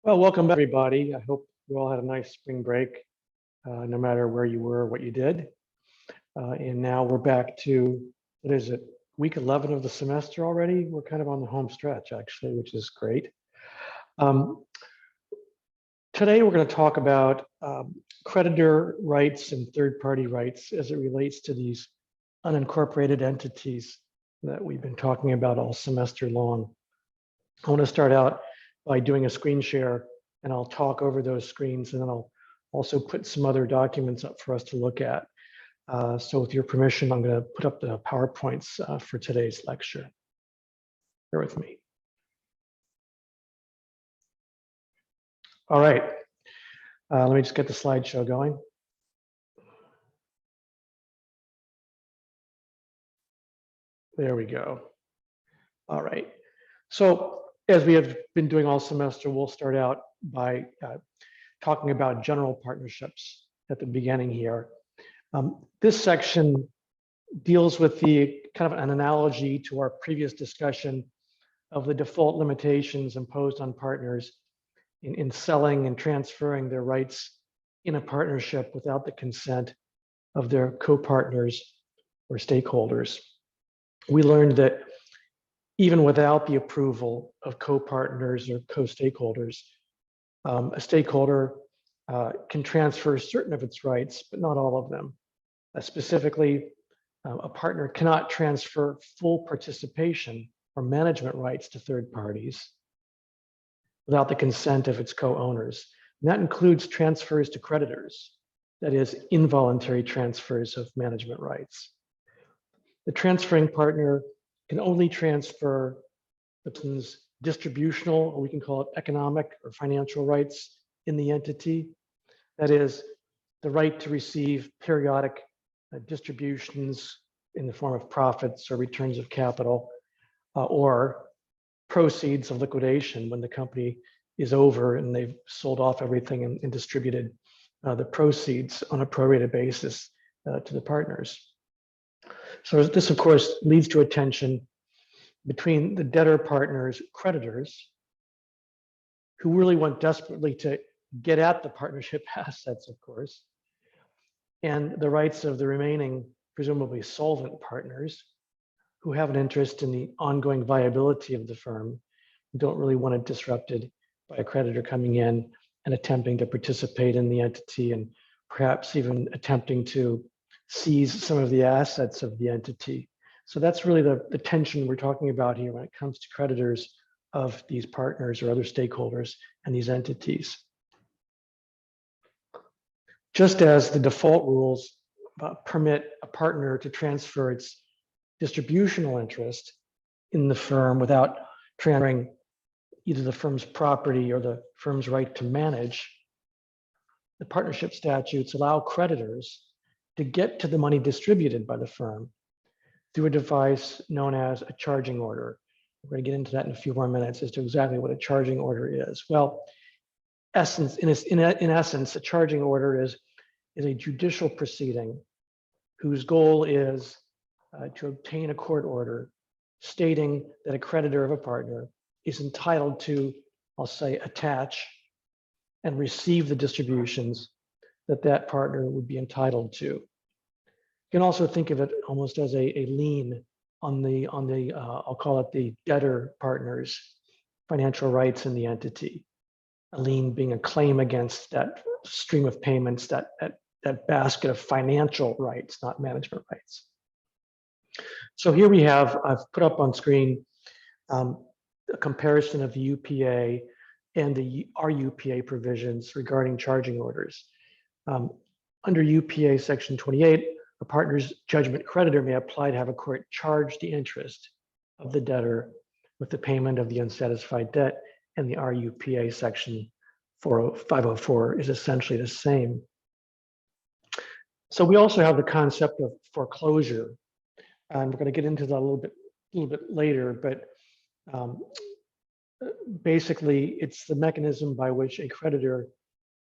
Well, welcome back, everybody. I hope you all had a nice spring break, no matter where you were, what you did. And now we're back to, what is it, week 11 of the semester already? We're kind of on the home stretch, actually, which is great. Today, we're going to talk about creditor rights and third-party rights as it relates to these unincorporated entities that we've been talking about all semester long. I want to start out by doing a screen share, and I'll talk over those screens, and then I'll also put some other documents up for us to look at. So with your permission, I'm going to put up the PowerPoints for today's lecture. Bear with me. All right, let me just get the slideshow going. There we go. All right, so as we have been doing all semester, we'll start out by talking about general partnerships at the beginning here. This section deals with the kind of an analogy to our previous discussion of the default limitations imposed on partners in selling and transferring their rights in a partnership without the consent of their co-partners or stakeholders. We learned that even without the approval of co-partners or co-stakeholders, a stakeholder can transfer certain of its rights, but not all of them. Specifically, a partner cannot transfer full participation or management rights to third parties without the consent of its co-owners. And that includes transfers to creditors, that is, involuntary transfers of management rights. The transferring partner can only transfer the person's distributional, or we can call it economic or financial rights in the entity. That is, the right to receive periodic distributions in the form of profits or returns of capital, or proceeds of liquidation when the company is over and they've sold off everything and distributed the proceeds on a prorated basis to the partners. So this, of course, leads to a tension between the debtor partners, creditors, who really want desperately to get at the partnership assets, of course, and the rights of the remaining, presumably solvent partners, who have an interest in the ongoing viability of the firm, don't really want it disrupted by a creditor coming in and attempting to participate in the entity and perhaps even attempting to seize some of the assets of the entity. So that's really the tension we're talking about here when it comes to creditors of these partners or other stakeholders and these entities. Just as the default rules permit a partner to transfer its distributional interest in the firm without transferring either the firm's property or the firm's right to manage, the partnership statutes allow creditors to get to the money distributed by the firm through a device known as a charging order. We're going to get into that in a few more minutes as to exactly what a charging order is. Well, in essence, a charging order is a judicial proceeding whose goal is to obtain a court order stating that a creditor of a partner is entitled to, I'll say, attach and receive the distributions that partner would be entitled to. You can also think of it almost as a lien on the I'll call it the debtor partner's financial rights in the entity. A lien being a claim against that stream of payments, that basket of financial rights, not management rights. So here we have, I've put up on screen a comparison of the UPA and the RUPA provisions regarding charging orders. Under UPA section 28, a partner's judgment creditor may apply to have a court charge the interest of the debtor with the payment of the unsatisfied debt, and the RUPA section 504 is essentially the same. So we also have the concept of foreclosure, and we're going to get into that a little bit later, but basically it's the mechanism by which a creditor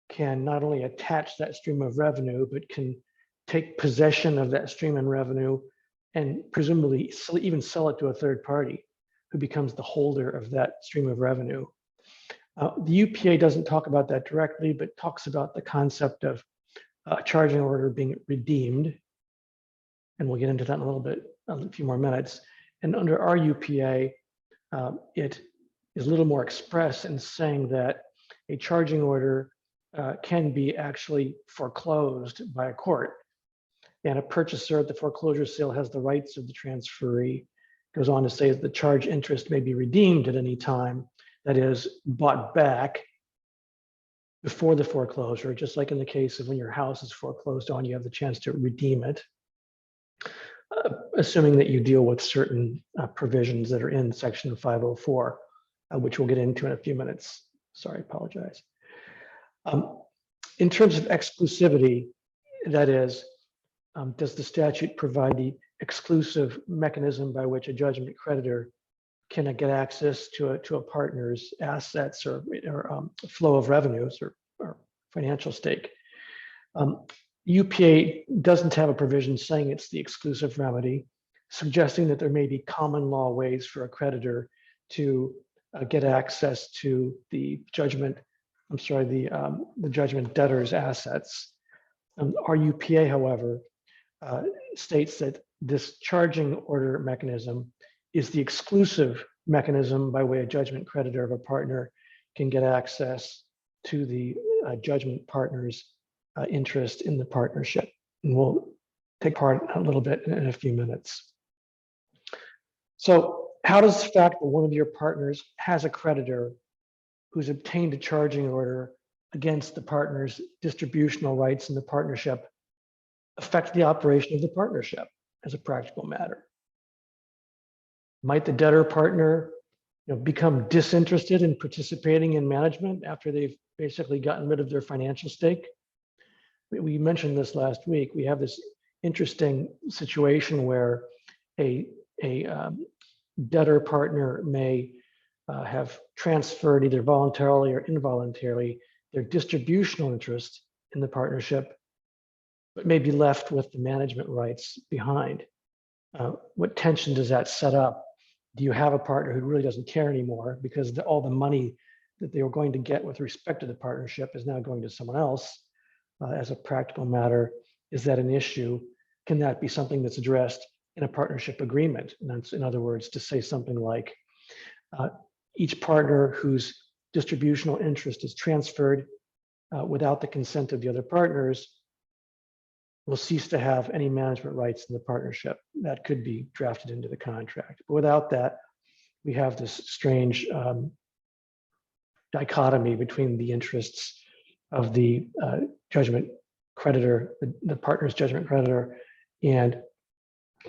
can not only attach that stream of revenue, but can take possession of that stream of revenue and presumably even sell it to a third party who becomes the holder of that stream of revenue. The UPA doesn't talk about that directly, but talks about the concept of a charging order being redeemed. And we'll get into that in a little bit, a few more minutes. And under our UPA, it is a little more express in saying that a charging order can be actually foreclosed by a court. And a purchaser at the foreclosure sale has the rights of the transferee. Goes on to say that the charge interest may be redeemed at any time, that is, bought back before the foreclosure, just like in the case of when your house is foreclosed on, you have the chance to redeem it, assuming that you deal with certain provisions that are in Section 504, which we'll get into in a few minutes. Sorry, apologize. In terms of exclusivity, that is, does the statute provide the exclusive mechanism by which a judgment creditor can get access to a partner's assets or flow of revenues or financial stake? UPA doesn't have a provision saying it's the exclusive remedy, suggesting that there may be common law ways for a creditor to get access to the judgment debtor's assets. Our UPA, however, states that this charging order mechanism is the exclusive mechanism by way a judgment creditor of a partner can get access to the judgment partner's interest in the partnership. And we'll take part a little bit in a few minutes. So how does the fact that one of your partners has a creditor who's obtained a charging order against the partner's distributional rights in the partnership affect the operation of the partnership as a practical matter? Might the debtor partner become disinterested in participating in management after they've basically gotten rid of their financial stake? We mentioned this last week. We have this interesting situation where a debtor partner may have transferred either voluntarily or involuntarily their distributional interest in the partnership, but may be left with the management rights behind. What tension does that set up? Do you have a partner who really doesn't care anymore because all the money that they were going to get with respect to the partnership is now going to someone else? As a practical matter, is that an issue? Can that be something that's addressed in a partnership agreement? And that's, in other words, to say something like each partner whose distributional interest is transferred without the consent of the other partners will cease to have any management rights in the partnership. That could be drafted into the contract. But without that, we have this strange dichotomy between the interests of the judgment creditor, the partner's judgment creditor, and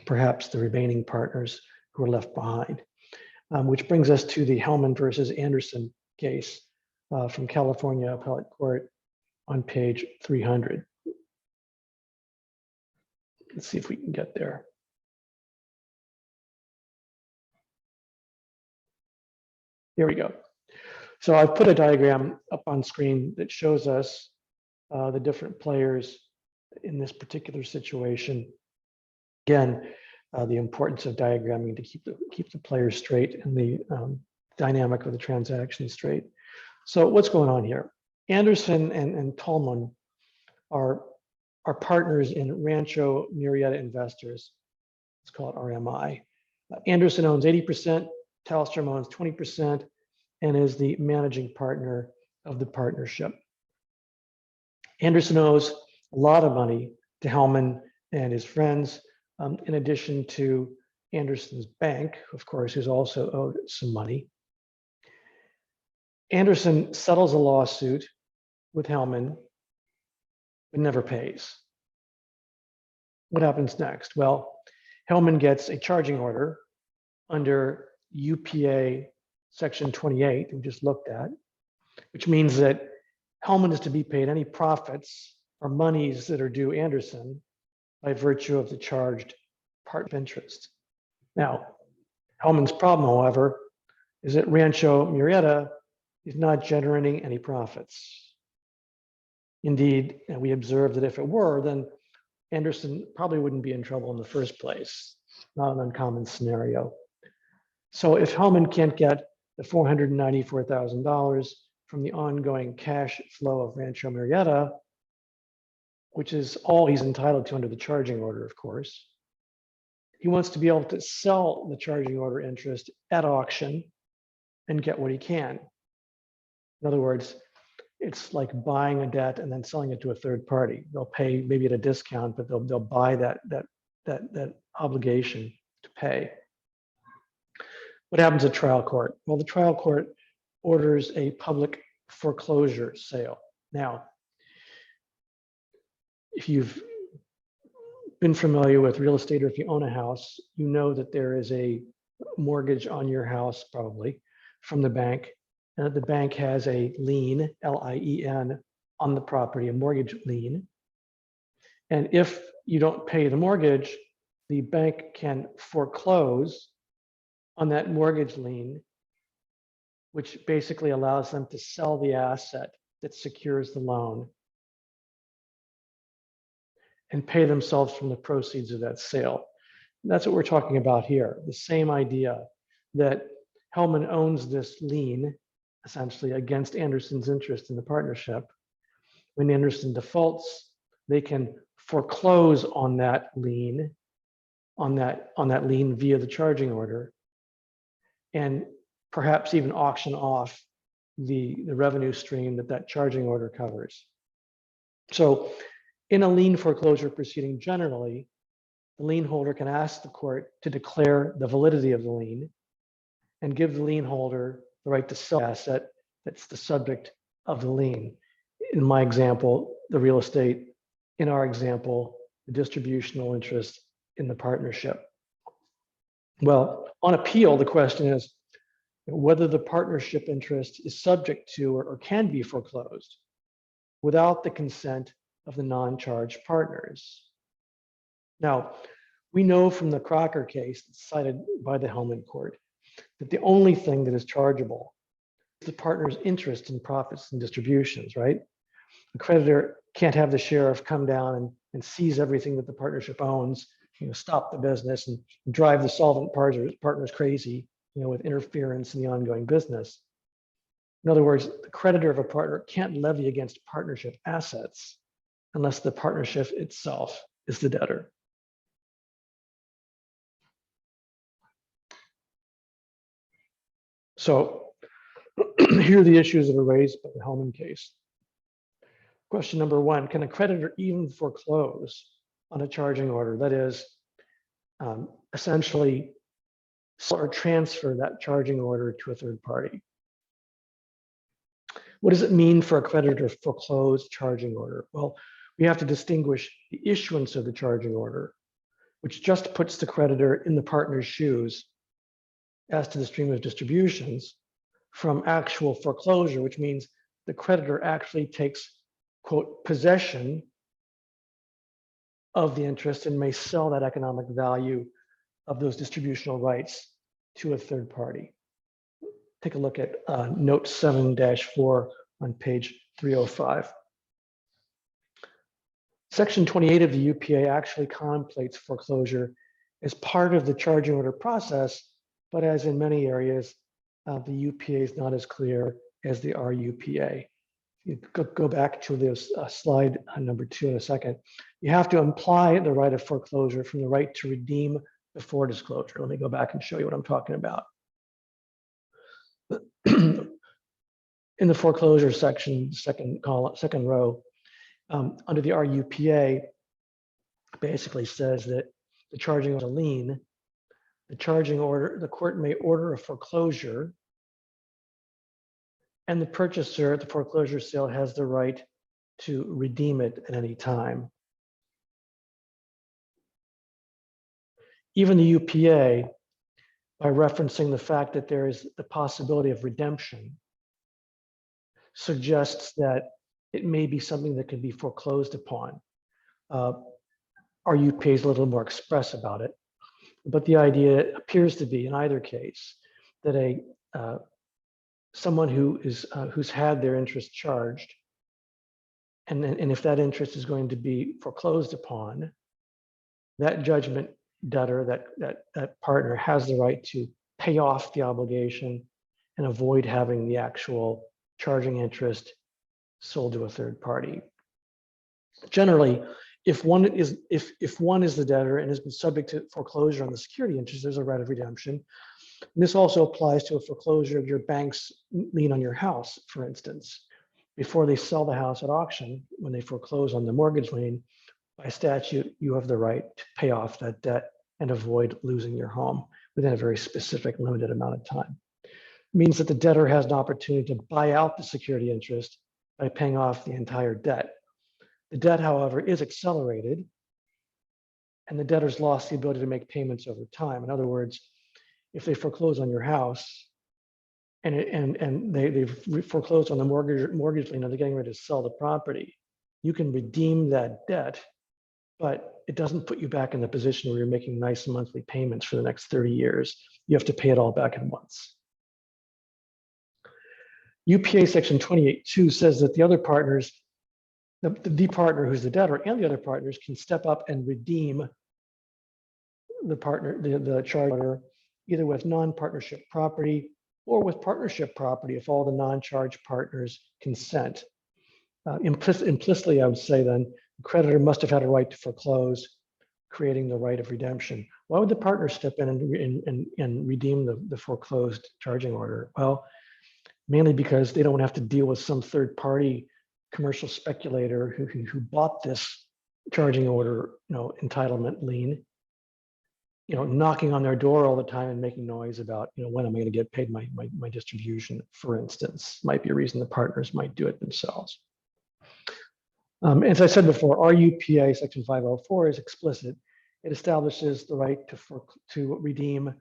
perhaps the remaining partners who are left behind. Which brings us to the Hellman versus Anderson case from California Appellate Court on page 300. Let's see if we can get there. Here we go. So I've put a diagram up on screen that shows us the different players in this particular situation. Again, the importance of diagramming to keep the players straight and the dynamic of the transaction straight. So what's going on here? Anderson and Tolman are partners in Rancho Murrieta Investors. Let's call it RMI. Anderson owns 80%, Tallstrom owns 20%, and is the managing partner of the partnership. Anderson owes a lot of money to Hellman and his friends, in addition to Anderson's bank, of course, who's also owed some money. Anderson settles a lawsuit with Hellman, but never pays. What happens next? Well, Hellman gets a charging order under UPA Section 28 that we just looked at, which means that Hellman is to be paid any profits or monies that are due Anderson by virtue of the charged part of interest. Now, Hellman's problem, however, is that Rancho Murrieta is not generating any profits. Indeed, we observed that if it were, then Anderson probably wouldn't be in trouble in the first place. Not an uncommon scenario. So if Hellman can't get the $494,000 from the ongoing cash flow of Rancho Murrieta, which is all he's entitled to under the charging order, of course. He wants to be able to sell the charging order interest at auction and get what he can. In other words, it's like buying a debt and then selling it to a third party. They'll pay maybe at a discount, but they'll buy that obligation to pay. What happens at trial court? Well, the trial court orders a public foreclosure sale. Now, if you've been familiar with real estate or if you own a house, you know that there is a mortgage on your house probably from the bank. And the bank has a lien, L-I-E-N, on the property, a mortgage lien. And if you don't pay the mortgage, the bank can foreclose on that mortgage lien, which basically allows them to sell the asset that secures the loan and pay themselves from the proceeds of that sale. And that's what we're talking about here. The same idea that Hellman owns this lien essentially against Anderson's interest in the partnership. When Anderson defaults, they can foreclose on that lien, on that lien via the charging order, and perhaps even auction off the revenue stream that charging order covers. So in a lien foreclosure proceeding generally, the lien holder can ask the court to declare the validity of the lien and give the lien holder the right to sell the asset that's the subject of the lien. In my example, the real estate. In our example, the distributional interest in the partnership. Well, on appeal, the question is whether the partnership interest is subject to or can be foreclosed without the consent of the non-charged partners. Now, we know from the Crocker case cited by the Hellman court that the only thing that is chargeable is the partner's interest in profits and distributions, right? The creditor can't have the sheriff come down and seize everything that the partnership owns, stop the business and drive the solvent partners crazy, with interference in the ongoing business. In other words, the creditor of a partner can't levy against partnership assets unless the partnership itself is the debtor. So here are the issues that are raised by the Hellman case. Question number one, can a creditor even foreclose on a charging order? That is, essentially sell or transfer that charging order to a third party. What does it mean for a creditor to foreclose charging order? Well, we have to distinguish the issuance of the charging order, which just puts the creditor in the partner's shoes as to the stream of distributions, from actual foreclosure, which means the creditor actually takes, quote, possession of the interest and may sell that economic value of those distributional rights to a third party. Take a look at note 7-4 on page 305. Section 28 of the UPA actually contemplates foreclosure as part of the charging order process, but as in many areas, the UPA is not as clear as the RUPA. You go back to this slide number 2 in a second. You have to imply the right of foreclosure from the right to redeem before disclosure. Let me go back and show you what I'm talking about. In the foreclosure section, second row, under the RUPA, basically says that the charging order lien, the charging order, the court may order a foreclosure, and the purchaser at the foreclosure sale has the right to redeem it at any time. Even the UPA, by referencing the fact that there is the possibility of redemption, suggests that it may be something that can be foreclosed upon. RUPA is a little more express about it, but the idea appears to be, in either case, that someone who's had their interest charged, and if that interest is going to be foreclosed upon, that judgment debtor, that partner, has the right to pay off the obligation and avoid having the actual charging interest sold to a third party. Generally, if one is the debtor and has been subject to foreclosure on the security interest, there's a right of redemption. And this also applies to a foreclosure of your bank's lien on your house, for instance. Before they sell the house at auction, when they foreclose on the mortgage lien, by statute, you have the right to pay off that debt and avoid losing your home within a very specific limited amount of time. It means that the debtor has an opportunity to buy out the security interest by paying off the entire debt. The debt, however, is accelerated, and the debtor's lost the ability to make payments over time. In other words, if they foreclose on your house and they've foreclosed on the mortgage lien and they're getting ready to sell the property, you can redeem that debt, but it doesn't put you back in the position where you're making nice monthly payments for the next 30 years. You have to pay it all back at once. UPA section 28.2 says that the other partners, the partner who's the debtor and the other partners can step up and redeem the partner, the charger, either with non-partnership property or with partnership property if all the non-charged partners consent. Implicitly, I would say then, the creditor must have had a right to foreclose, creating the right of redemption. Why would the partner step in and redeem the foreclosed charging order? Well, mainly because they don't have to deal with some third party commercial speculator who bought this charging order, entitlement lien, knocking on their door all the time and making noise about, when am I going to get paid my distribution, for instance, might be a reason the partners might do it themselves. As I said before, our UPA section 504 is explicit. It establishes the right to redeem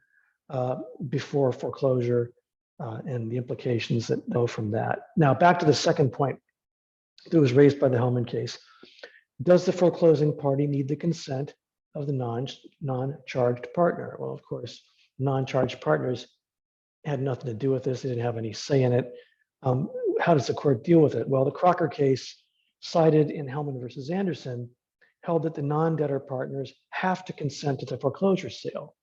before foreclosure and the implications that go from that. Now, back to the second point that was raised by the Hellman case. Does the foreclosing party need the consent of the non-charged partner? Well, of course, non-charged partners had nothing to do with this. They didn't have any say in it. How does the court deal with it? Well, the Crocker case cited in Hellman versus Anderson held that the non-debtor partners have to consent to the foreclosure sale.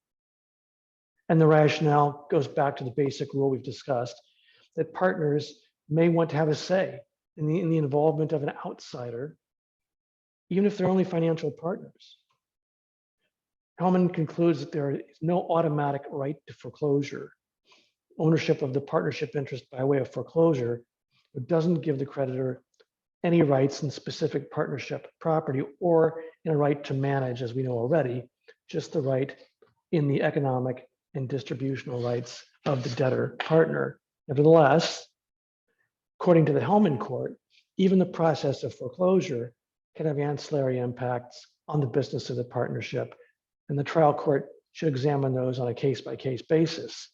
And the rationale goes back to the basic rule we've discussed, that partners may want to have a say in the involvement of an outsider, even if they're only financial partners. Hellman concludes that there is no automatic right to foreclosure. Ownership of the partnership interest by way of foreclosure doesn't give the creditor any rights in specific partnership property or in a right to manage, as we know already, just the right in the economic and distributional rights of the debtor partner. Nevertheless, according to the Hellman court, even the process of foreclosure can have ancillary impacts on the business of the partnership, and the trial court should examine those on a case-by-case basis.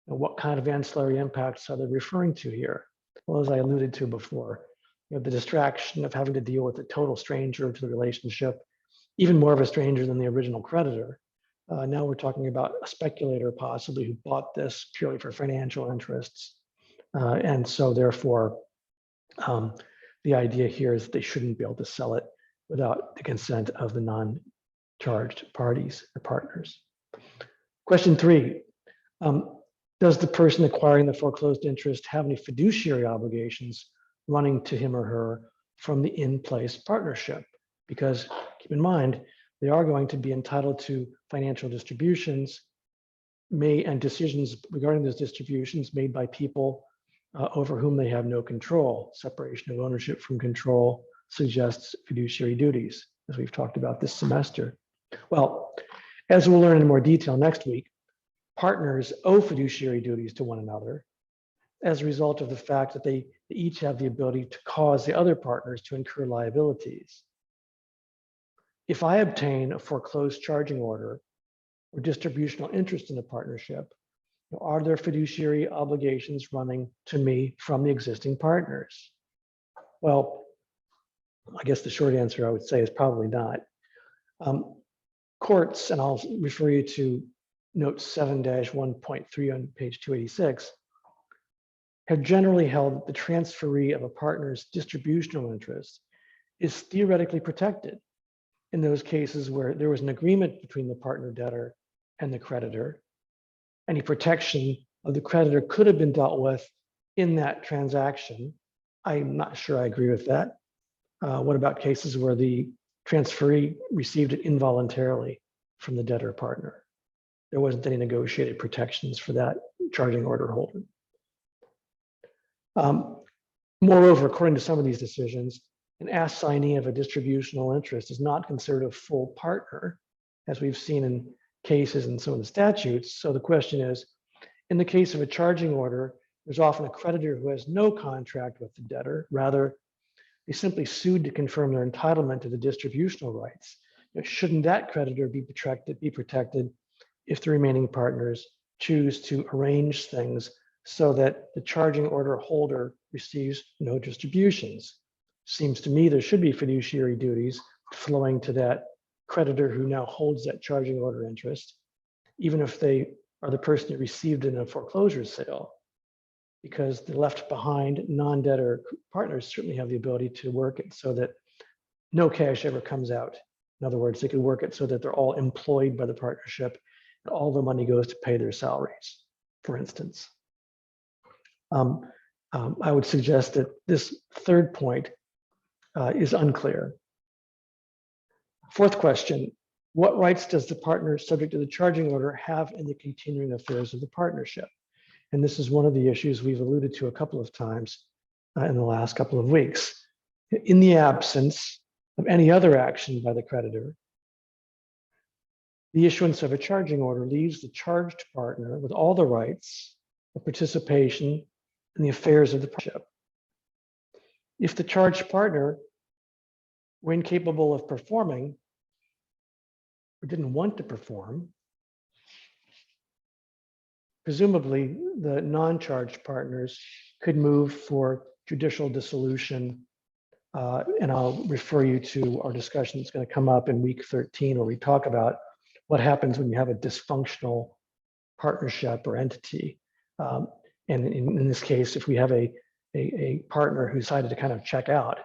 And what kind of ancillary impacts are they referring to here? Well, as I alluded to before, the distraction of having to deal with a total stranger to the relationship, even more of a stranger than the original creditor. Now we're talking about a speculator possibly who bought this purely for financial interests. And so therefore, the idea here is that they shouldn't be able to sell it without the consent of the non-charged parties or partners. Question 3, does the person acquiring the foreclosed interest have any fiduciary obligations running to him or her from the in-place partnership? Because keep in mind, they are going to be entitled to financial distributions and decisions regarding those distributions made by people over whom they have no control. Separation of ownership from control suggests fiduciary duties, as we've talked about this semester. Well, as we'll learn in more detail next week, partners owe fiduciary duties to one another as a result of the fact that they each have the ability to cause the other partners to incur liabilities. If I obtain a foreclosed charging order or distributional interest in the partnership, are there fiduciary obligations running to me from the existing partners? Well, I guess the short answer I would say is probably not. Courts, and I'll refer you to note 7-1.3 on page 286, have generally held that the transferee of a partner's distributional interest is theoretically protected in those cases where there was an agreement between the partner debtor and the creditor. Any protection of the creditor could have been dealt with in that transaction. I'm not sure I agree with that. What about cases where the transferee received it involuntarily from the debtor partner? There wasn't any negotiated protections for that charging order holder. Moreover, according to some of these decisions, an assignee of a distributional interest is not considered a full partner, as we've seen in cases in some of the statutes. So the question is, in the case of a charging order, there's often a creditor who has no contract with the debtor. Rather, they simply sued to confirm their entitlement to the distributional rights. Shouldn't that creditor be protected if the remaining partners choose to arrange things so that the charging order holder receives no distributions? Seems to me there should be fiduciary duties flowing to that creditor who now holds that charging order interest, even if they are the person who received it in a foreclosure sale, because the left behind non-debtor partners certainly have the ability to work it so that no cash ever comes out. In other words, they could work it so that they're all employed by the partnership and all the money goes to pay their salaries, for instance. I would suggest that this third point is unclear. Fourth question, what rights does the partner subject to the charging order have in the continuing affairs of the partnership? And this is one of the issues we've alluded to a couple of times in the last couple of weeks. In the absence of any other action by the creditor, the issuance of a charging order leaves the charged partner with all the rights of participation in the affairs of the partnership. If the charged partner were incapable of performing or didn't want to perform, presumably the non-charged partners could move for judicial dissolution. And I'll refer you to our discussion that's going to come up in week 13, where we talk about what happens when you have a dysfunctional partnership or entity. And in this case, if we have a partner who decided to kind of check out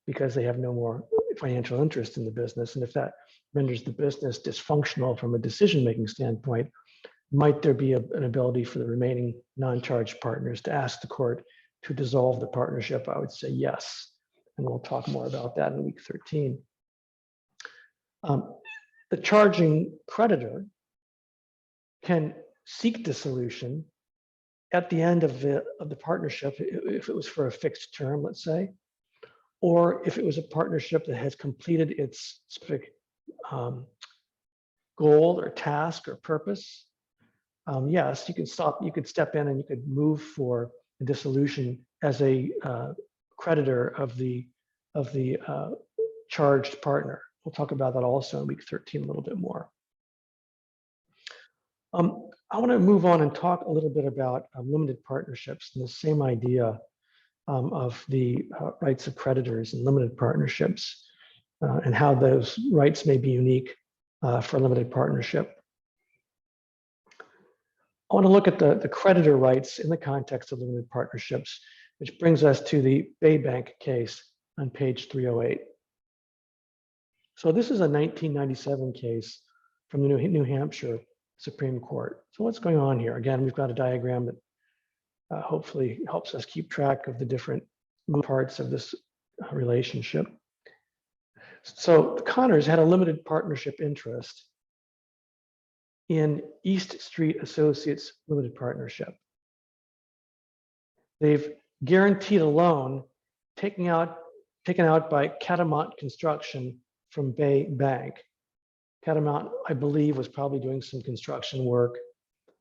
because they have no more financial interest in the business, and if that renders the business dysfunctional from a decision-making standpoint, might there be an ability for the remaining non-charged partners to ask the court to dissolve the partnership? I would say yes, and we'll talk more about that in week 13. The charging creditor can seek dissolution at the end of the partnership if it was for a fixed term, let's say, or if it was a partnership that has completed its specific goal or task or purpose. Yes, you could step in and you could move for a dissolution as a creditor of the charged partner. We'll talk about that also in week 13 a little bit more. I want to move on and talk a little bit about limited partnerships and the same idea of the rights of creditors and limited partnerships and how those rights may be unique for a limited partnership. I want to look at the creditor rights in the context of limited partnerships, which brings us to the Bay Bank case on page 308. So this is a 1997 case from the New Hampshire Supreme Court. So what's going on here? Again, we've got a diagram that hopefully helps us keep track of the different parts of this relationship. So the Connors had a limited partnership interest in East Street Associates Limited Partnership. They've guaranteed a loan taken out by Catamount Construction from Bay Bank. Catamount, I believe, was probably doing some construction work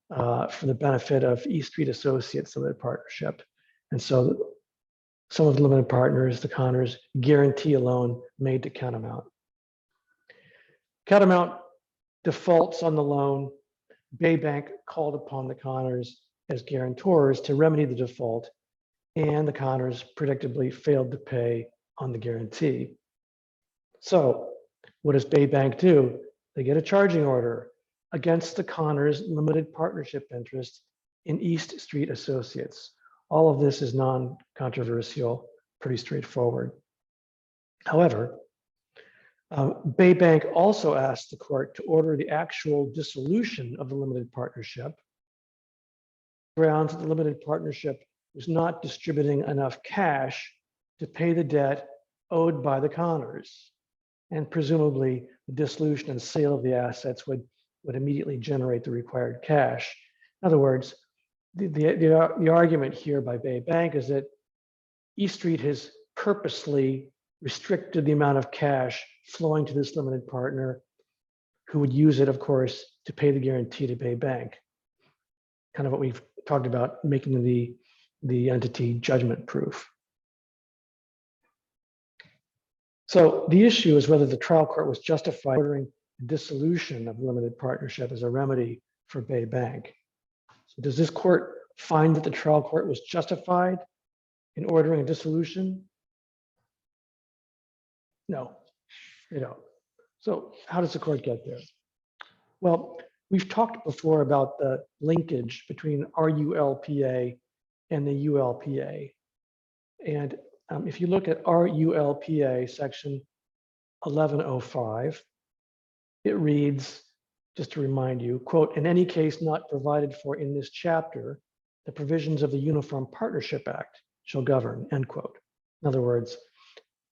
for the benefit of East Street Associates Limited Partnership. And so some of the limited partners, the Connors, guarantee a loan made to Catamount. Catamount defaults on the loan. Bay Bank called upon the Connors as guarantors to remedy the default, and the Connors predictably failed to pay on the guarantee. So what does Bay Bank do? They get a charging order against the Connors' limited partnership interest in East Street Associates. All of this is non-controversial, pretty straightforward. However, Bay Bank also asked the court to order the actual dissolution of the limited partnership, grounds that the limited partnership was not distributing enough cash to pay the debt owed by the Connors. And presumably the dissolution and sale of the assets would immediately generate the required cash. In other words, the argument here by Bay Bank is that East Street has purposely restricted the amount of cash flowing to this limited partner, who would use it, of course, to pay the guarantee to Bay Bank. Kind of what we've talked about, making the entity judgment proof. So the issue is whether the trial court was justified ordering the dissolution of the limited partnership as a remedy for Bay Bank. So does this court find that the trial court was justified in ordering a dissolution? No, they don't. So how does the court get there? Well, we've talked before about the linkage between RULPA and the ULPA. And if you look at RULPA section 1105, it reads, just to remind you, quote, in any case not provided for in this chapter, the provisions of the Uniform Partnership Act shall govern, end quote. In other words,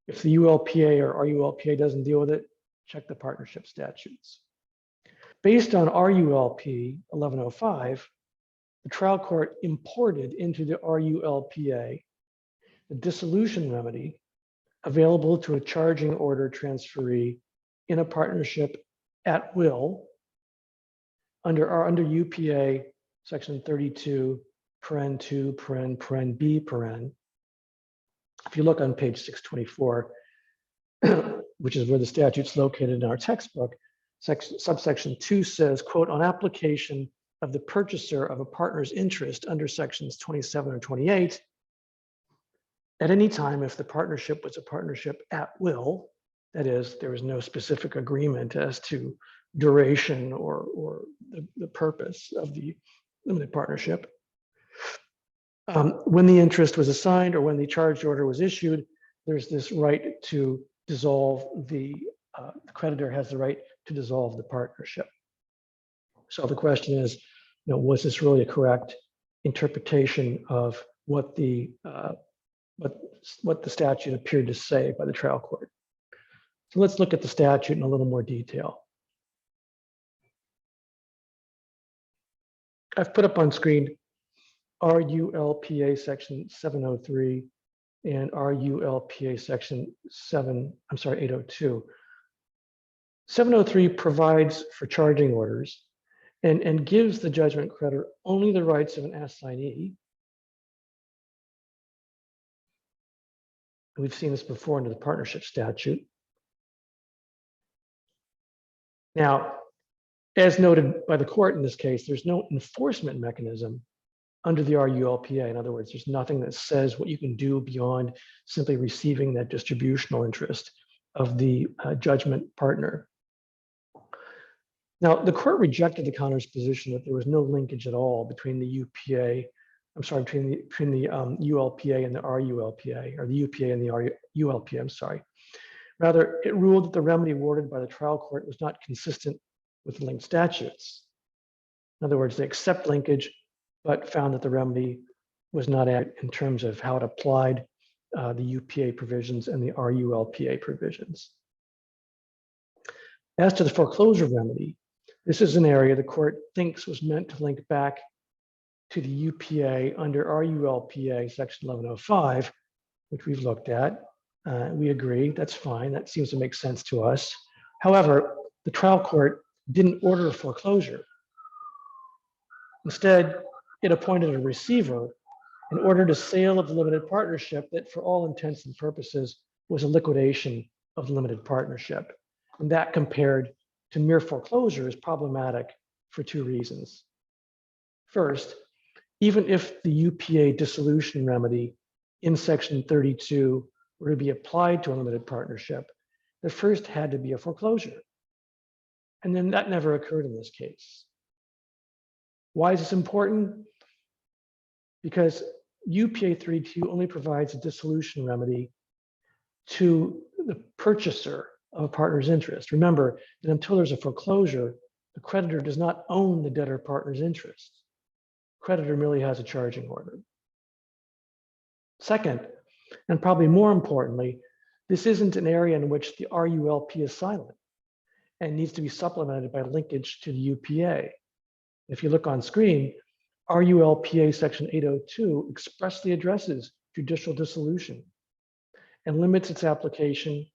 if the ULPA or RULPA doesn't deal with it, check the partnership statutes. Based on RULP 1105, the trial court imported into the RULPA the dissolution remedy available to a charging order transferee in a partnership at will under UPA section 32, paren 2, paren B, paren. If you look on page 624, which is where the statute's located in our textbook, subsection 2 says, quote, on application of the purchaser of a partner's interest under sections 27 or 28, at any time if the partnership was a partnership at will, that is, there was no specific agreement as to duration or the purpose of the limited partnership, when the interest was assigned or when the charge order was issued, there's this right to dissolve the creditor has the right to dissolve the partnership. So the question is, was this really a correct interpretation of what the statute appeared to say by the trial court? So let's look at the statute in a little more detail. I've put up on screen RULPA section 703 and RULPA section 802. 703 provides for charging orders and gives the judgment creditor only the rights of an assignee. We've seen this before under the partnership statute. Now, as noted by the court in this case, there's no enforcement mechanism under the RULPA. In other words, there's nothing that says what you can do beyond simply receiving that distributional interest of the judgment partner. Now, the court rejected the Connors' position that there was no linkage at all between the UPA, between the ULPA and the RULPA, or the UPA and the ULPA, Rather, it ruled that the remedy awarded by the trial court was not consistent with the linked statutes. In other words, they accept linkage, but found that the remedy was not adequate in terms of how it applied the UPA provisions and the RULPA provisions. As to the foreclosure remedy, this is an area the court thinks was meant to link back to the UPA under RULPA section 1105, which we've looked at. We agree, that's fine, that seems to make sense to us. However, the trial court didn't order a foreclosure. Instead, it appointed a receiver and ordered a sale of the limited partnership that, for all intents and purposes, was a liquidation of the limited partnership. And that, compared to mere foreclosure, is problematic for two reasons. First, even if the UPA dissolution remedy in section 32 were to be applied to a limited partnership, there first had to be a foreclosure. And then that never occurred in this case. Why is this important? Because UPA 32 only provides a dissolution remedy to the purchaser of a partner's interest. Remember that until there's a foreclosure, the creditor does not own the debtor partner's interest. Creditor merely has a charging order. Second, and probably more importantly, this isn't an area in which the RULP is silent and needs to be supplemented by linkage to the UPA. If you look on screen, RULPA section 802 expressly addresses judicial dissolution and limits its application,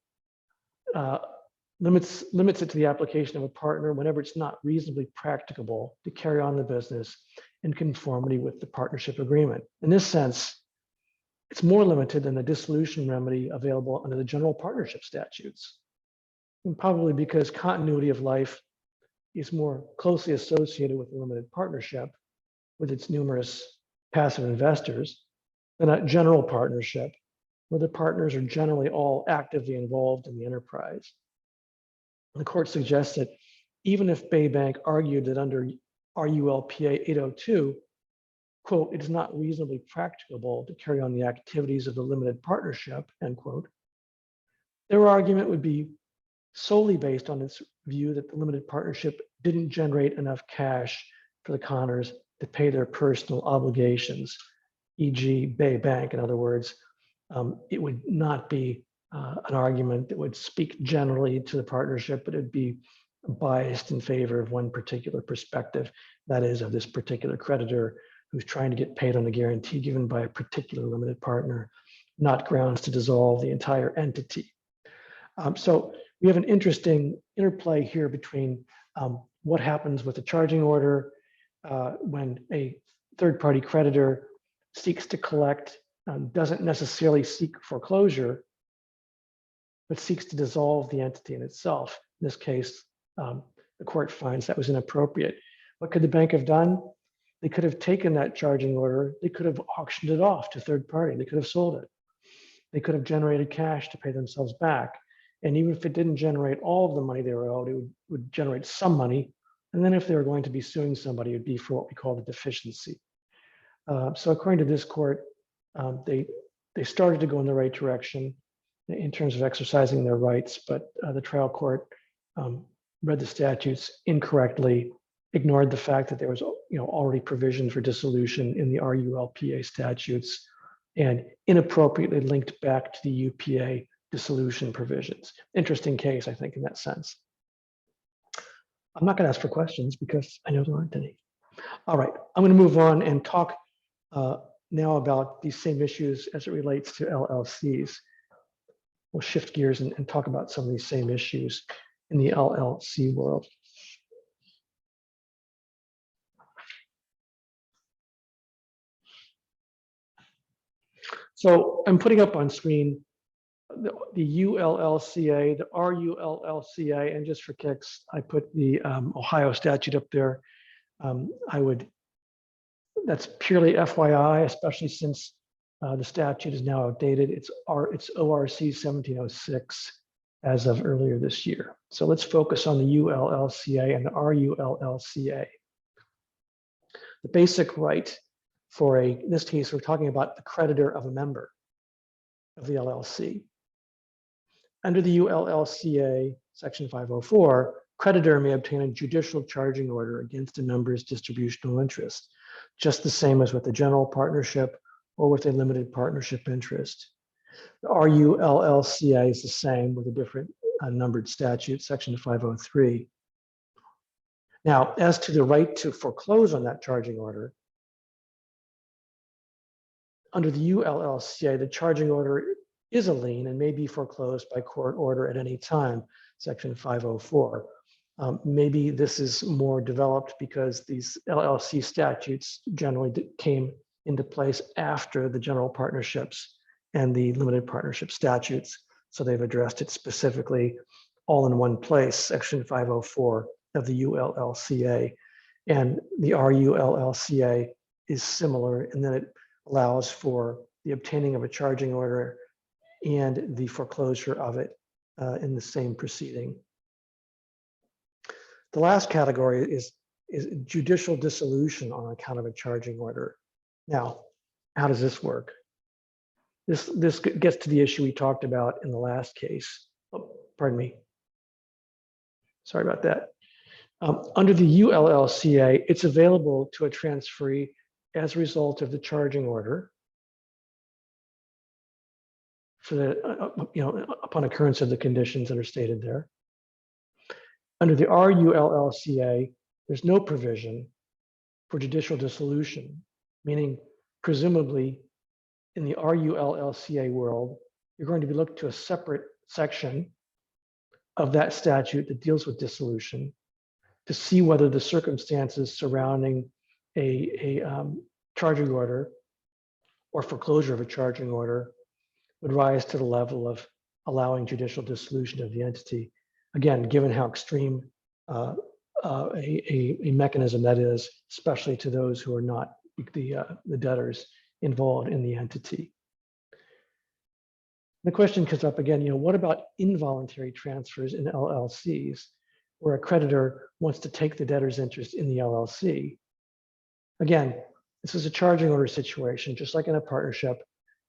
limits it to the application of a partner whenever it's not reasonably practicable to carry on the business in conformity with the partnership agreement. In this sense, it's more limited than the dissolution remedy available under the general partnership statutes. And probably because continuity of life is more closely associated with a limited partnership with its numerous passive investors than a general partnership where the partners are generally all actively involved in the enterprise. The court suggests that even if Bay Bank argued that under RULPA 802, quote, it is not reasonably practicable to carry on the activities of the limited partnership, end quote, their argument would be solely based on its view that the limited partnership didn't generate enough cash for the Connors to pay their personal obligations, e.g. Bay Bank. In other words, it would not be an argument that would speak generally to the partnership, but it'd be biased in favor of one particular perspective, that is of this particular creditor who's trying to get paid on a guarantee given by a particular limited partner, not grounds to dissolve the entire entity. So we have an interesting interplay here between what happens with the charging order when a third-party creditor seeks to collect, doesn't necessarily seek foreclosure, but seeks to dissolve the entity in itself. In this case, the court finds that was inappropriate. What could the bank have done? They could have taken that charging order, they could have auctioned it off to third party, they could have sold it. They could have generated cash to pay themselves back. And even if it didn't generate all of the money they were owed, it would generate some money. And then if they were going to be suing somebody, it would be for what we call the deficiency. So according to this court, they started to go in the right direction in terms of exercising their rights, but the trial court read the statutes incorrectly, ignored the fact that there was already provision for dissolution in the RULPA statutes, and inappropriately linked back to the UPA dissolution provisions. Interesting case, I think, in that sense. I'm not going to ask for questions because I know there aren't any. All right, I'm going to move on and talk now about these same issues as it relates to LLCs. We'll shift gears and talk about some of these same issues in the LLC world. So I'm putting up on screen the ULLCA, the RULLCA, and just for kicks, I put the Ohio statute up there. That's purely FYI, especially since the statute is now outdated. It's ORC 1706 as of earlier this year. So let's focus on the ULLCA and the RULLCA. The basic right for in this case, we're talking about the creditor of a member of the LLC. Under the ULLCA, section 504, creditor may obtain a judicial charging order against a member's distributional interest, just the same as with a general partnership or with a limited partnership interest. The RULLCA is the same with a different numbered statute, section 503. Now, as to the right to foreclose on that charging order, under the ULLCA, the charging order is a lien and may be foreclosed by court order at any time, section 504. Maybe this is more developed because these LLC statutes generally came into place after the general partnerships and the limited partnership statutes. So they've addressed it specifically all in one place, section 504 of the ULLCA. And the RULLCA is similar in that it allows for the obtaining of a charging order and the foreclosure of it in the same proceeding. The last category is judicial dissolution on account of a charging order. Now, how does this work? This gets to the issue we talked about in the last case. Oh, pardon me. Sorry about that. Under the ULLCA, it's available to a transferee as a result of the charging order for the, upon occurrence of the conditions that are stated there. Under the RULLCA, there's no provision for judicial dissolution, meaning presumably in the RULLCA world, you're going to be looking to a separate section of that statute that deals with dissolution to see whether the circumstances surrounding a charging order or foreclosure of a charging order would rise to the level of allowing judicial dissolution of the entity. Again, given how extreme a mechanism that is, especially to those who are not the debtors involved in the entity. The question comes up again, what about involuntary transfers in LLCs, where a creditor wants to take the debtor's interest in the LLC? Again, this is a charging order situation, just like in a partnership,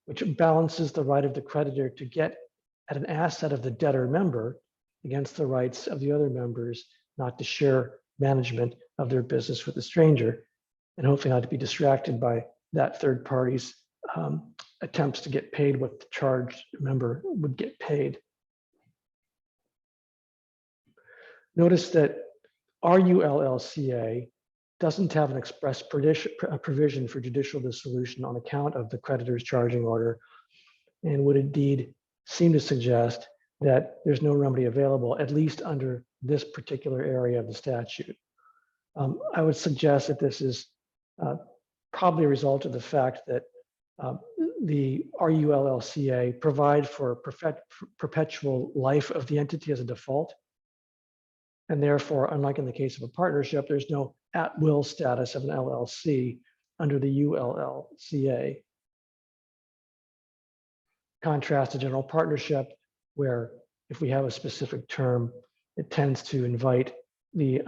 which balances the right of the creditor to get at an asset of the debtor member against the rights of the other members not to share management of their business with a stranger, and hopefully not to be distracted by that third party's attempts to get paid what the charged member would get paid. Notice that RULLCA doesn't have an express provision for judicial dissolution on account of the creditor's charging order, and would indeed seem to suggest that there's no remedy available, at least under this particular area of the statute. I would suggest that this is probably a result of the fact that the RULLCA provide for perpetual life of the entity as a default. And therefore, unlike in the case of a partnership, there's no at-will status of an LLC under the ULLCA. Contrast to general partnership, where if we have a specific term, it tends to invite the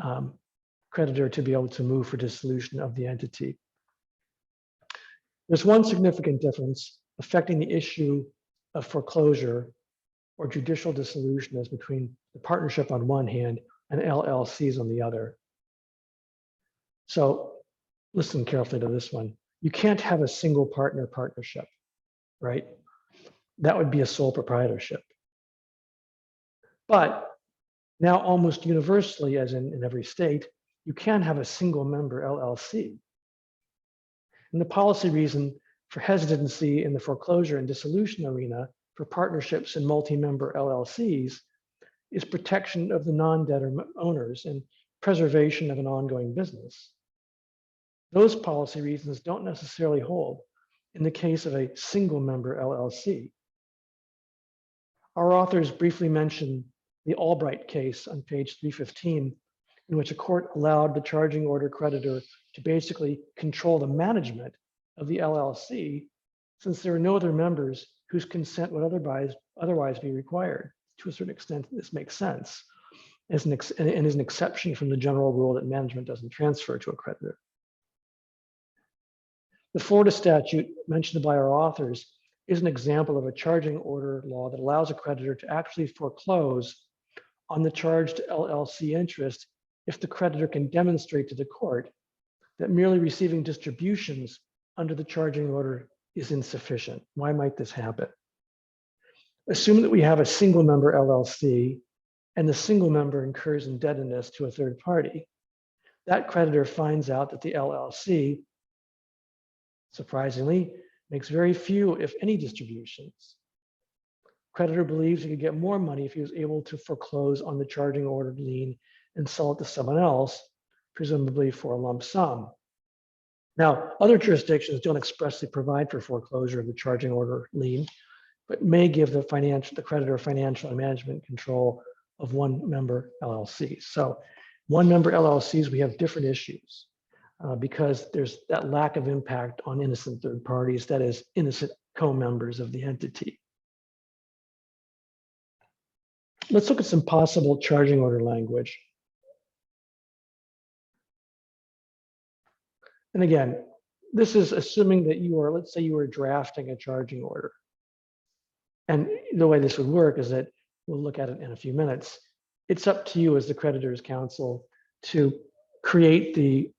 creditor to be able to move for dissolution of the entity. There's one significant difference affecting the issue of foreclosure or judicial dissolution as between the partnership on one hand and LLCs on the other. So listen carefully to this one. You can't have a single partner partnership, right? That would be a sole proprietorship. But now almost universally, as in every state, you can have a single member LLC. And the policy reason for hesitancy in the foreclosure and dissolution arena for partnerships and multi-member LLCs is protection of the non-debtor owners and preservation of an ongoing business. Those policy reasons don't necessarily hold in the case of a single member LLC. Our authors briefly mentioned the Albright case on page 315, in which a court allowed the charging order creditor to basically control the management of the LLC, since there are no other members whose consent would otherwise be required. To a certain extent, this makes sense and is an exception from the general rule that management doesn't transfer to a creditor. The Florida statute mentioned by our authors is an example of a charging order law that allows a creditor to actually foreclose on the charged LLC interest if the creditor can demonstrate to the court that merely receiving distributions under the charging order is insufficient. Why might this happen? Assume that we have a single member LLC and the single member incurs indebtedness to a third party. That creditor finds out that the LLC, surprisingly, makes very few, if any, distributions. Creditor believes he could get more money if he was able to foreclose on the charging order lien and sell it to someone else, presumably for a lump sum. Now, other jurisdictions don't expressly provide for foreclosure of the charging order lien, but may give the creditor financial and management control of one member LLC. So one member LLCs, we have different issues because there's that lack of impact on innocent third parties, that is innocent co-members of the entity. Let's look at some possible charging order language. And again, this is assuming that you are, let's say you are drafting a charging order. And the way this would work is that we'll look at it in a few minutes. It's up to you as the creditor's counsel to create the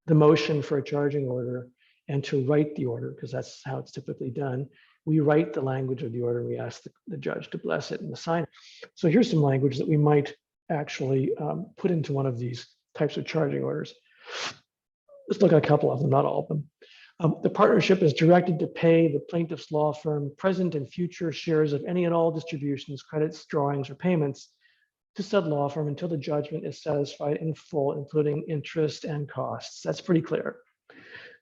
motion for a charging order and to write the order, because that's how it's typically done. We write the language of the order and we ask the judge to bless it and assign it. So here's some language that we might actually put into one of these types of charging orders. Let's look at a couple of them, not all of them. The partnership is directed to pay the plaintiff's law firm present and future shares of any and all distributions, credits, drawings, or payments to said law firm until the judgment is satisfied in full, including interest and costs. That's pretty clear.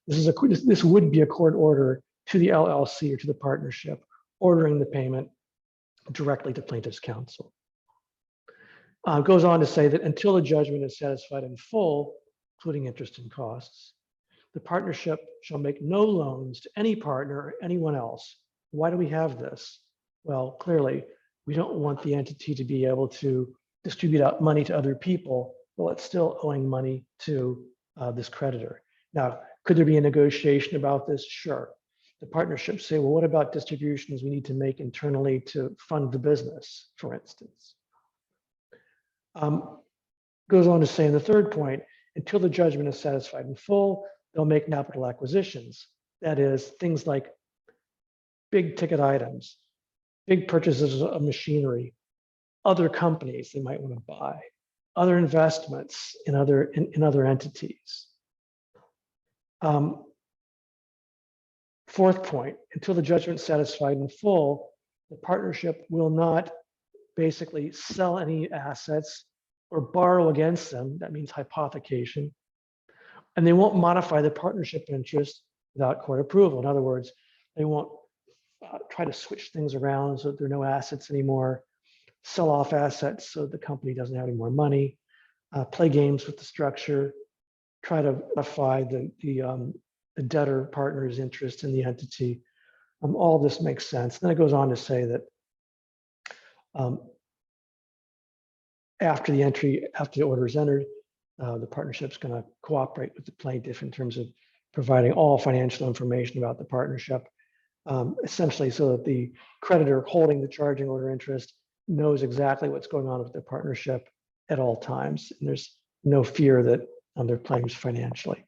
This would be a court order to the LLC or to the partnership, ordering the payment directly to plaintiff's counsel. Goes on to say that until the judgment is satisfied in full, including interest and costs, the partnership shall make no loans to any partner or anyone else. Why do we have this? Well, clearly, we don't want the entity to be able to distribute out money to other people while it's still owing money to this creditor. Now, could there be a negotiation about this? Sure. The partnership say, well, what about distributions we need to make internally to fund the business, for instance? Goes on to say in the third point, until the judgment is satisfied in full, they'll make capital acquisitions. That is, things like big ticket items, big purchases of machinery, other companies they might want to buy, other investments in other entities. Fourth point, until the judgment is satisfied in full, the partnership will not basically sell any assets or borrow against them. That means hypothecation. And they won't modify the partnership interest without court approval. In other words, they won't try to switch things around so that there are no assets anymore, sell off assets so the company doesn't have any more money, play games with the structure, try to modify the debtor partner's interest in the entity. All this makes sense. Then it goes on to say that after the order is entered, the partnership's going to cooperate with the plaintiff in terms of providing all financial information about the partnership, essentially so that the creditor holding the charging order interest knows exactly what's going on with the partnership at all times. And there's no fear that they're playing financially.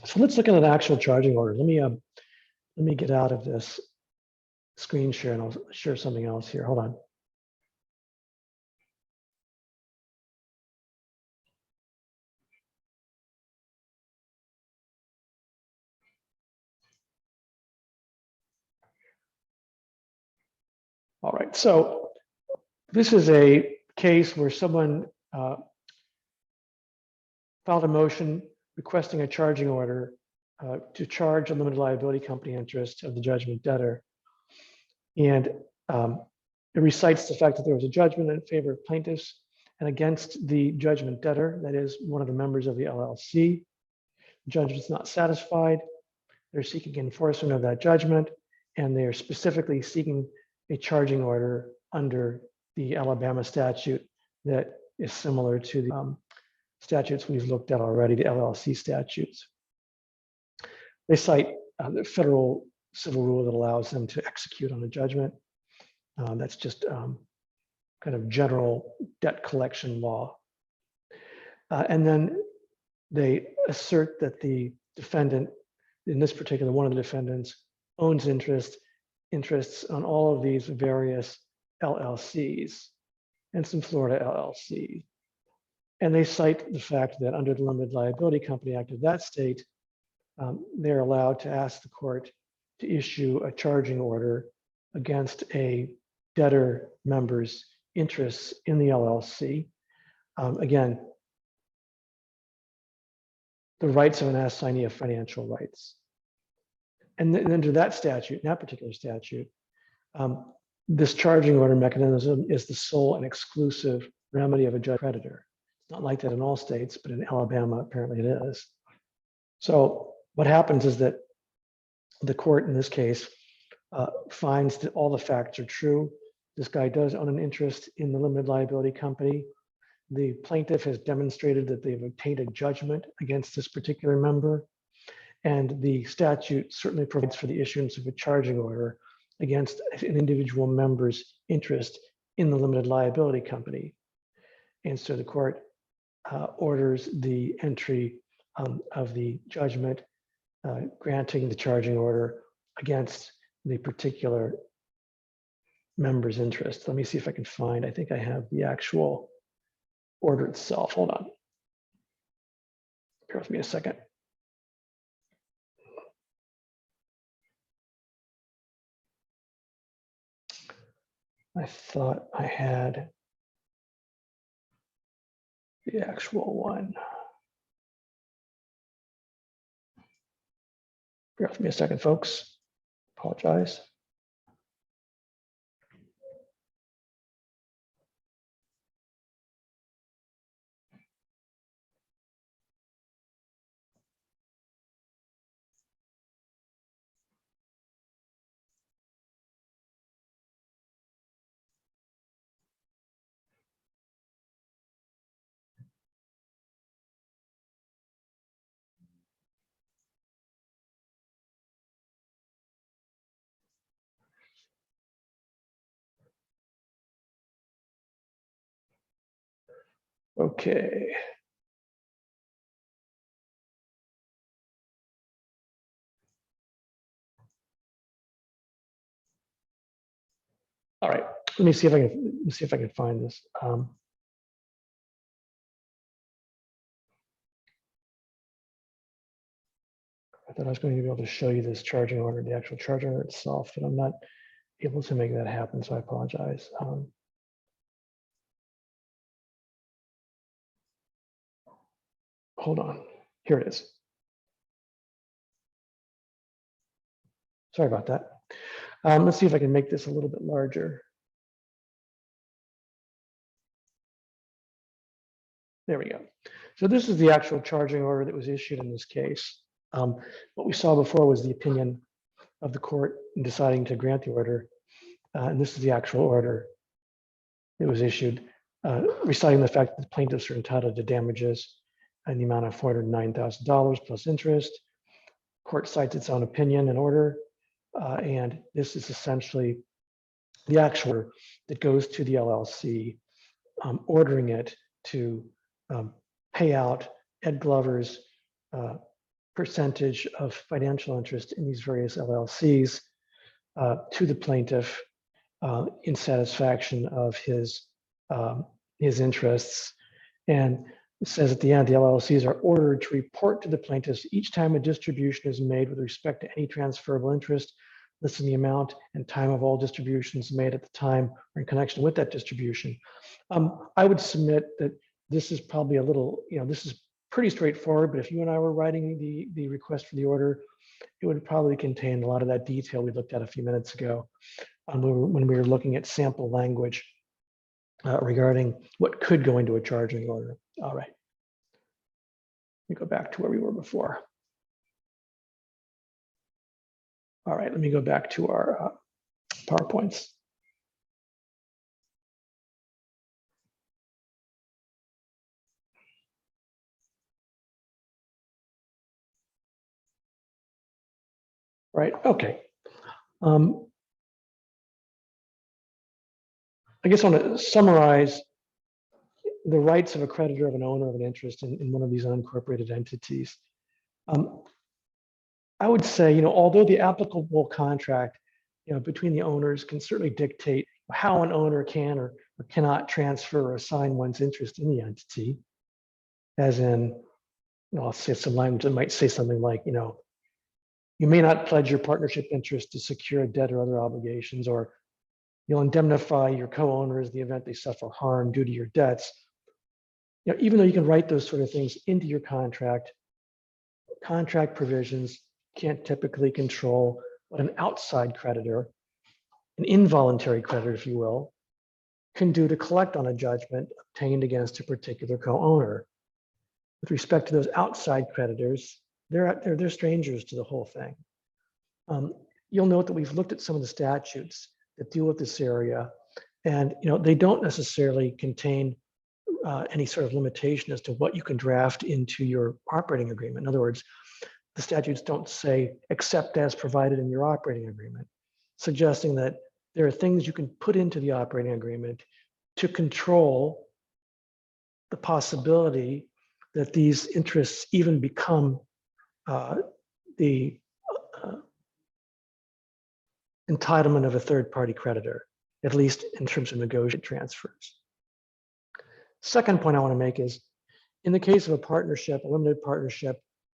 So let's look at an actual charging order. Let me get out of this screen share and I'll share something else here. Hold on. All right, so this is a case where someone filed a motion requesting a charging order to charge a limited liability company interest of the judgment debtor. And it recites the fact that there was a judgment in favor of plaintiffs and against the judgment debtor, that is one of the members of the LLC. The judgment's not satisfied. They're seeking enforcement of that judgment, and they are specifically seeking a charging order under the Alabama statute that is similar to the statutes we've looked at already, the LLC statutes. They cite the federal civil rule that allows them to execute on a judgment. That's just kind of general debt collection law. And then they assert that the defendant, in this particular one of the defendants, owns interests on all of these various LLCs and some Florida LLCs. And they cite the fact that under the Limited Liability Company Act of that state, they're allowed to ask the court to issue a charging order against a debtor member's interests in the LLC. Again, the rights of an assignee of financial rights. And then under that statute, that particular statute, this charging order mechanism is the sole and exclusive remedy of a judge creditor. It's not like that in all states, but in Alabama, apparently it is. So what happens is that the court in this case finds that all the facts are true. This guy does own an interest in the limited liability company. The plaintiff has demonstrated that they've obtained a judgment against this particular member. And the statute certainly provides for the issuance of a charging order against an individual member's interest in the limited liability company. And so the court orders the entry of the judgment granting the charging order against the particular member's interest. Let me see if I can find, I think I have the actual order itself. Hold on. Bear with me a second. I thought I had the actual one. Bear with me a second, folks. Apologize. Okay. All right. Let me see if I can find this. I thought I was going to be able to show you this charging order, the actual charging order itself, but I'm not able to make that happen, so I apologize. Hold on. Here it is. Sorry about that. Let's see if I can make this a little bit larger. There we go. So this is the actual charging order that was issued in this case. What we saw before was the opinion of the court in deciding to grant the order. And this is the actual order that was issued, reciting the fact that the plaintiffs are entitled to damages in the amount of $409,000 plus interest. Court cites its own opinion and order. And this is essentially the actual order that goes to the LLC, ordering it to pay out Ed Glover's percentage of financial interest in these various LLCs to the plaintiff in satisfaction of his interests. And it says at the end, the LLCs are ordered to report to the plaintiffs each time a distribution is made with respect to any transferable interest, listing the amount and time of all distributions made at the time or in connection with that distribution. I would submit that this is probably a little, this is pretty straightforward, but if you and I were writing the request for the order, it would probably contain a lot of that detail we looked at a few minutes ago when we were looking at sample language regarding what could go into a charging order. All right. Let me go back to where we were before. All right, let me go back to our PowerPoints. Right, okay. I guess I want to summarize the rights of a creditor of an owner of an interest in one of these unincorporated entities. I would say, although the applicable contract, between the owners can certainly dictate how an owner can or cannot transfer or assign one's interest in the entity, as in, I'll say some language that might say something like, you may not pledge your partnership interest to secure a debt or other obligations, or you'll indemnify your co-owners in the event they suffer harm due to your debts. Even though you can write those sort of things into your contract provisions can't typically control what an outside creditor, an involuntary creditor, if you will, can do to collect on a judgment obtained against a particular co-owner. With respect to those outside creditors, they're strangers to the whole thing. You'll note that we've looked at some of the statutes that deal with this area, and they don't necessarily contain any sort of limitation as to what you can draft into your operating agreement. In other words, the statutes don't say except as provided in your operating agreement, suggesting that there are things you can put into the operating agreement to control the possibility that these interests even become the entitlement of a third-party creditor, at least in terms of negotiated transfers. Second point I want to make is, in the case of a partnership, a limited partnership,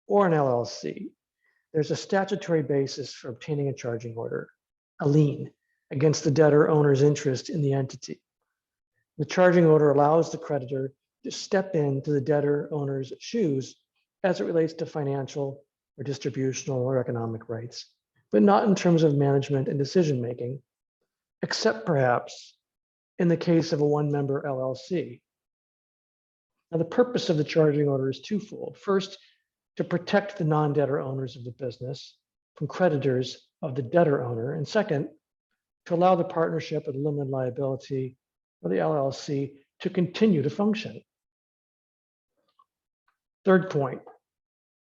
or an LLC, there's a statutory basis for obtaining a charging order, a lien, against the debtor owner's interest in the entity. The charging order allows the creditor to step into the debtor owner's shoes as it relates to financial or distributional or economic rights, but not in terms of management and decision-making, except perhaps in the case of a one-member LLC. Now, the purpose of the charging order is twofold. First, to protect the non-debtor owners of the business from creditors of the debtor owner. And second, to allow the partnership or the limited liability or the LLC to continue to function. Third point,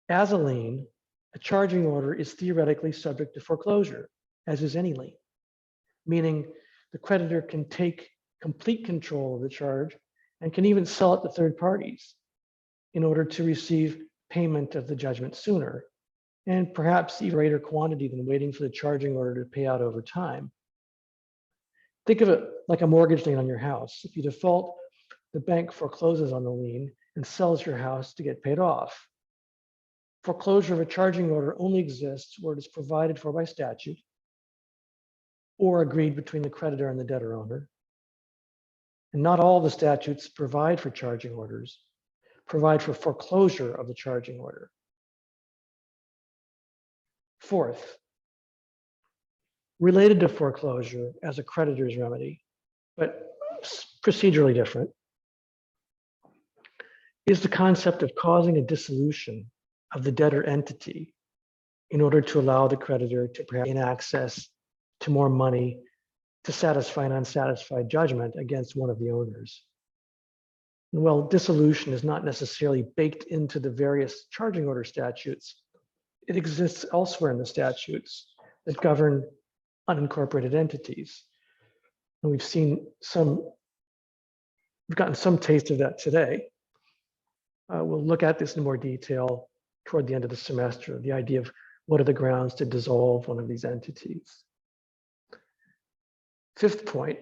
as a lien, a charging order is theoretically subject to foreclosure, as is any lien, meaning the creditor can take complete control of the charge and can even sell it to third parties in order to receive payment of the judgment sooner, and perhaps even greater quantity than waiting for the charging order to pay out over time. Think of it like a mortgage lien on your house. If you default, the bank forecloses on the lien and sells your house to get paid off. Foreclosure of a charging order only exists where it is provided for by statute or agreed between the creditor and the debtor owner. And not all the statutes provide for charging orders, provide for foreclosure of the charging order. Fourth, related to foreclosure as a creditor's remedy, but procedurally different, is the concept of causing a dissolution of the debtor entity in order to allow the creditor to perhaps gain access to more money to satisfy an unsatisfied judgment against one of the owners. And while dissolution is not necessarily baked into the various charging order statutes, it exists elsewhere in the statutes that govern unincorporated entities. And we've gotten some taste of that today. We'll look at this in more detail toward the end of the semester, the idea of what are the grounds to dissolve one of these entities. Fifth point,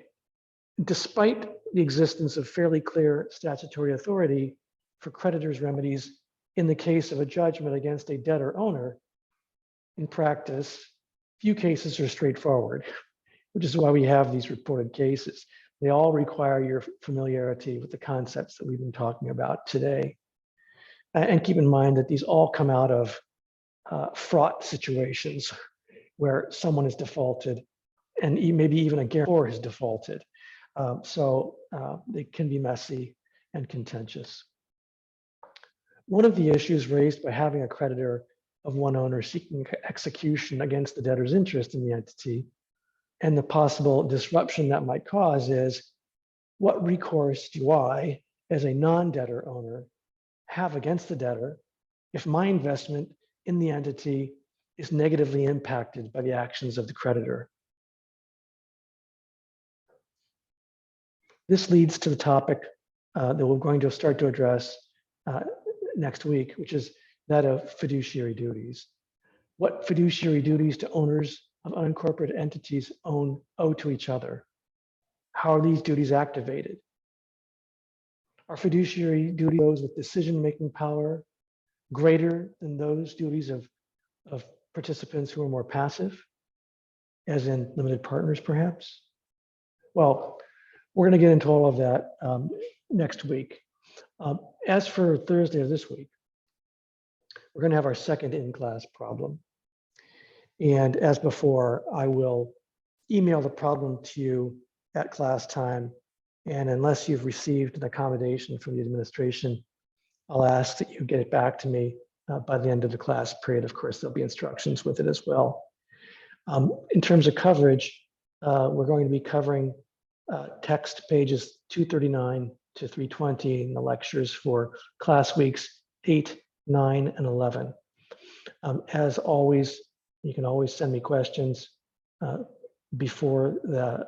despite the existence of fairly clear statutory authority for creditors' remedies in the case of a judgment against a debtor owner, in practice, few cases are straightforward, which is why we have these reported cases. They all require your familiarity with the concepts that we've been talking about today. And keep in mind that these all come out of fraught situations where someone has defaulted and maybe even a guarantor has defaulted. So they can be messy and contentious. One of the issues raised by having a creditor of one owner seeking execution against the debtor's interest in the entity and the possible disruption that might cause is, what recourse do I, as a non-debtor owner, have against the debtor if my investment in the entity is negatively impacted by the actions of the creditor? This leads to the topic that we're going to start to address next week, which is that of fiduciary duties. What fiduciary duties do owners of unincorporated entities owe to each other? How are these duties activated? Are fiduciary duties those with decision-making power greater than those duties of participants who are more passive, as in limited partners, perhaps? Well, we're going to get into all of that next week. As for Thursday of this week, we're going to have our second in-class problem. And as before, I will email the problem to you at class time. And unless you've received an accommodation from the administration, I'll ask that you get it back to me by the end of the class period. Of course, there'll be instructions with it as well. In terms of coverage, we're going to be covering text pages 239 to 320 in the lectures for class weeks 8, 9, and 11. As always, you can always send me questions before the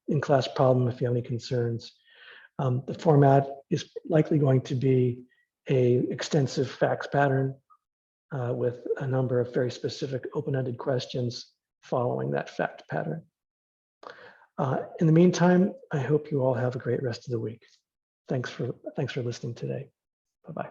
in-class problem if you have any concerns. The format is likely going to be an extensive facts pattern with a number of very specific open-ended questions following that fact pattern. In the meantime, I hope you all have a great rest of the week. Thanks for listening today. Bye-bye.